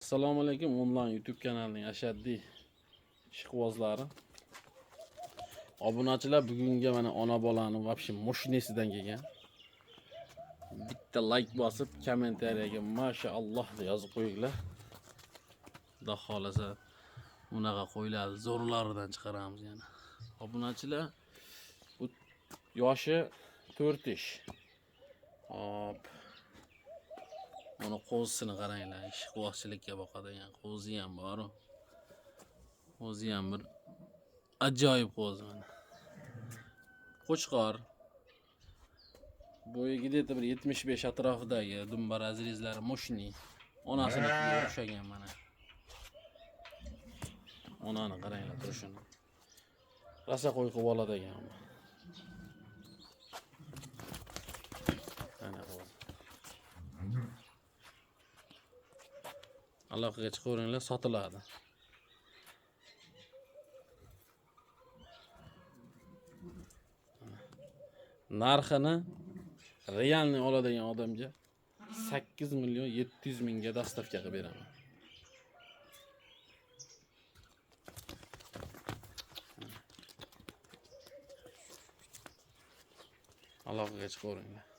Assalomu alaykum, onlayn YouTube kanalining ashaddiy ishqibozlari. Obunachilar, bugunga mana ona bolani vobshe mashinasidan kelgan. Bitta like bosib, kommentariyaga mashalloh deb yozib qo'yinglar. Xudo xolasa bunaqa qo'ylarni zo'rlaridan chiqaramiz yana. Obunachilar, bu yoshi 4 ish. Hop. Mana qo'zisini qaranglar, ishqibozchilikka boqadigan qo'zi ham bor. Qo'zi ham bir ajoyib qo'zi mana. Qo'chqor. Bo'yi где-то bir 75 atrofidagi dumbar azrizlari mushni. Onasinikiga o'xshagan mana. Onani qaranglar turishini. Rasa qo'y qilib oladigan. Mana qo'zi. Aloqaga chiqaveringlar, sotiladi. Narxini realni oladigan odamga 8 million 700 mingga dastavka qilib beraman. Aloqaga chiqaveringlar.